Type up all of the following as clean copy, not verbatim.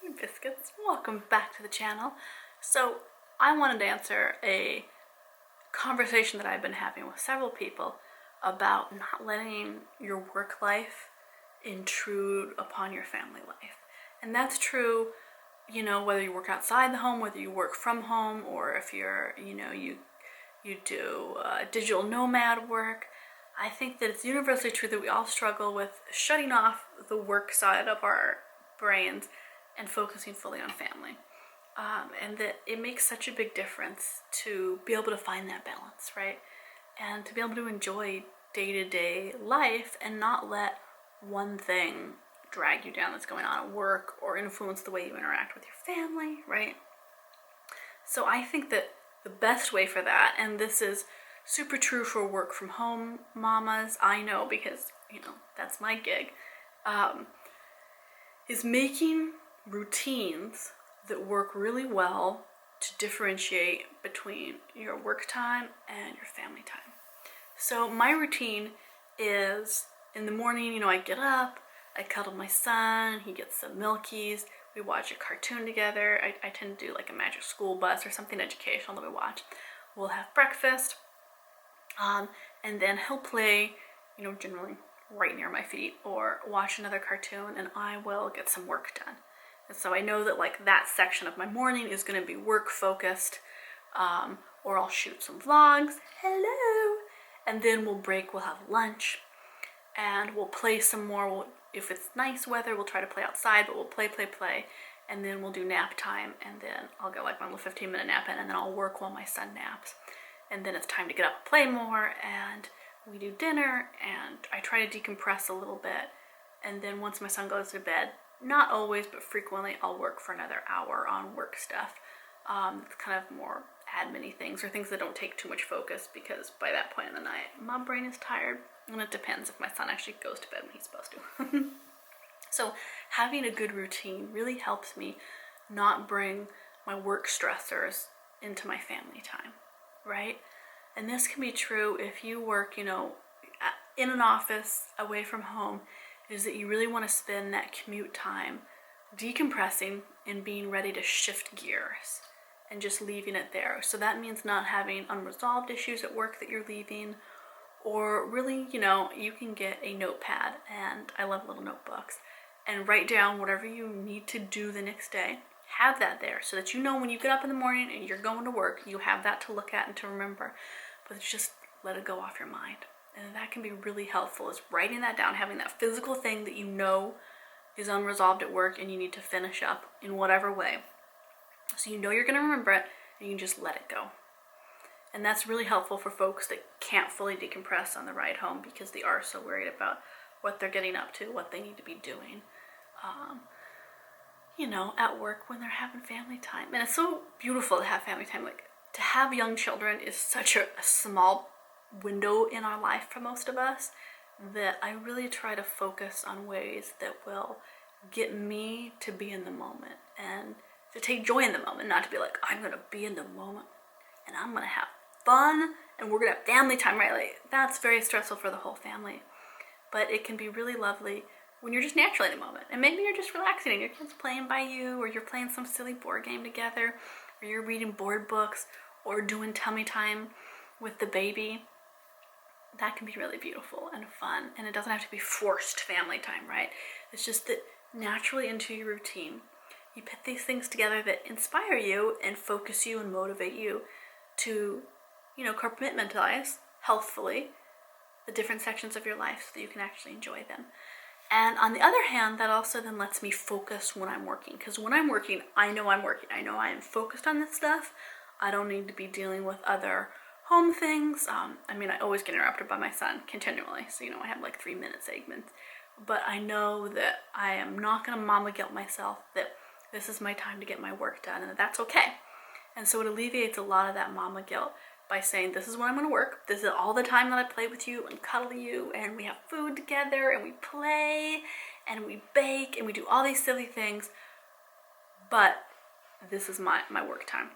Hey Biscuits, welcome back to the channel. So I wanted to answer a conversation that I've been having with several people about not letting your work life intrude upon your family life. And that's true, whether you work outside the home, whether you work from home, or if you're, you do digital nomad work. I think that it's universally true that we all struggle with shutting off the work side of our brains and focusing fully on family. And that it makes such a big difference to be able to find that balance, right? And to be able to enjoy day-to-day life and not let one thing drag you down that's going on at work or influence the way you interact with your family, right? So I think that the best way for that, and this is super true for work from home mamas, I know because, that's my gig, is making routines that work really well to differentiate between your work time and your family time. So my routine is in the morning, I get up, I cuddle my son, he gets some milkies, we watch a cartoon together. I tend to do like a Magic School Bus or something educational that we watch. We'll have breakfast, and then he'll play, generally right near my feet, or watch another cartoon, and I will get some work done. And so I know that like that section of my morning is going to be work focused, or I'll shoot some vlogs. Hello! And then we'll break, we'll have lunch, and we'll play some more. If it's nice weather, we'll try to play outside, but we'll play, and then we'll do nap time, and then I'll get like my little 15-minute nap in, and then I'll work while my son naps. And then it's time to get up and play more, and we do dinner, and I try to decompress a little bit. And then once my son goes to bed, not always, but frequently, I'll work for another hour on work stuff. It's kind of more admin-y things, or things that don't take too much focus, because by that point in the night, my brain is tired, and it depends if my son actually goes to bed when he's supposed to. So having a good routine really helps me not bring my work stressors into my family time, right? And this can be true if you work, in an office away from home, is that you really want to spend that commute time decompressing and being ready to shift gears and just leaving it there. So that means not having unresolved issues at work that you're leaving, or really, you can get a notepad, and I love little notebooks, and write down whatever you need to do the next day. Have that there so that when you get up in the morning and you're going to work, you have that to look at and to remember, but just let it go off your mind. And that can be really helpful, is writing that down, having that physical thing that is unresolved at work and you need to finish up in whatever way. So you're going to remember it, and you can just let it go. And that's really helpful for folks that can't fully decompress on the ride home because they are so worried about what they're getting up to, what they need to be doing, at work when they're having family time. And it's so beautiful to have family time. Like, to have young children is such a small window in our life for most of us, that I really try to focus on ways that will get me to be in the moment and to take joy in the moment, not to be like, I'm going to be in the moment and I'm going to have fun and we're going to have family time, right? Like, that's very stressful for the whole family. But it can be really lovely when you're just naturally in the moment. And maybe you're just relaxing and your kid's playing by you, or you're playing some silly board game together, or you're reading board books, or doing tummy time with the baby. That can be really beautiful and fun. And it doesn't have to be forced family time, right? It's just that naturally into your routine, you put these things together that inspire you and focus you and motivate you to, compartmentalize healthfully the different sections of your life so that you can actually enjoy them. And on the other hand, that also then lets me focus when I'm working. Because when I'm working, I know I'm working. I know I am focused on this stuff. I don't need to be dealing with other home things. I always get interrupted by my son continually. So, I have like 3-minute segments. But I know that I am not going to mama guilt myself, that this is my time to get my work done, and that's okay. And so it alleviates a lot of that mama guilt by saying, this is when I'm going to work. This is all the time that I play with you and cuddle you, and we have food together, and we play, and we bake, and we do all these silly things. But this is my work time.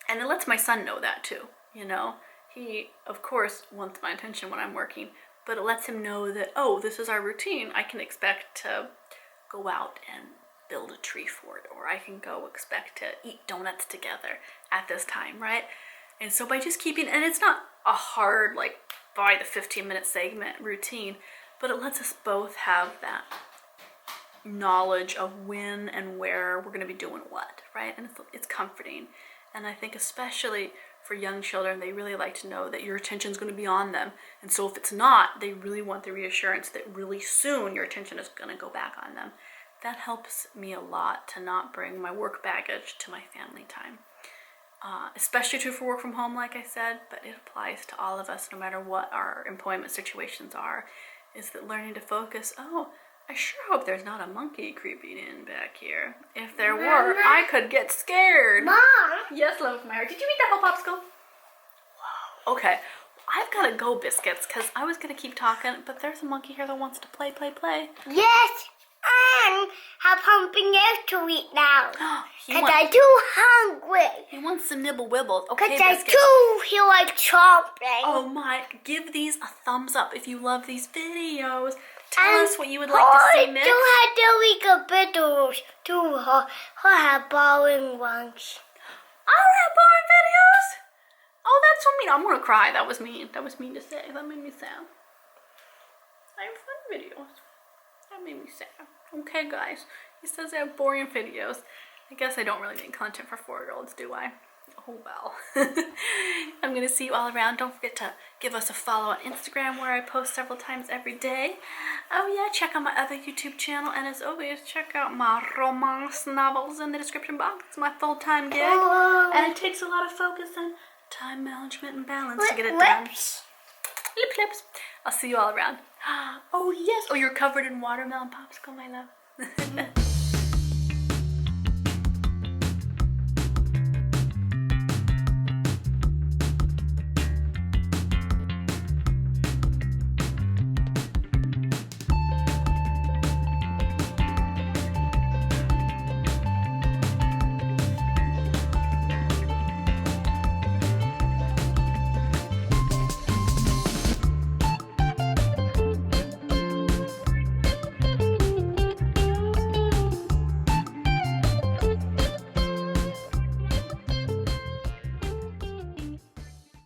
And it lets my son know that too, He, of course, wants my attention when I'm working, but it lets him know that, oh, this is our routine. I can expect to go out and build a tree fort, or I can go expect to eat donuts together at this time, right? And so by just keeping, and it's not a hard, like, by the 15-minute segment routine, but it lets us both have that knowledge of when and where we're going to be doing what, right? And it's comforting. And I think especially for young children, they really like to know that your attention is going to be on them. And so if it's not, they really want the reassurance that really soon your attention is going to go back on them. That helps me a lot to not bring my work baggage to my family time. Especially true for work from home, like I said, but it applies to all of us no matter what our employment situations are, is that learning to focus, I sure hope there's not a monkey creeping in back here. If there were, I could get scared. Mom! Yes, love of my heart. Did you eat that whole popsicle? Whoa. Okay, I've got to go, Biscuits, because I was going to keep talking, but there's a monkey here that wants to play. Yes, and have something else to eat now. Because I'm too hungry. He wants some nibble wibbles. Okay, Because I Biscuits. too feel like chomping. Oh my, give these a thumbs up if you love these videos. Tell us what you would like to see next. I do have to make a videos too. I have boring ones. I don't have boring videos. Oh, that's so mean. I'm gonna cry. That was mean. That was mean to say. That made me sad. I have fun videos. That made me sad. Okay, guys. He says I have boring videos. I guess I don't really make content for 4-year-olds, do I? Oh well. I'm gonna see you all around. Don't forget to give us a follow on Instagram where I post several times every day. Oh yeah, check out my other YouTube channel, and as always, check out my romance novels in the description box. It's my full-time gig, and it takes a lot of focus and time management and balance to get it done. Lip lips. I'll see you all around. Oh yes. Oh, you're covered in watermelon popsicle, my love.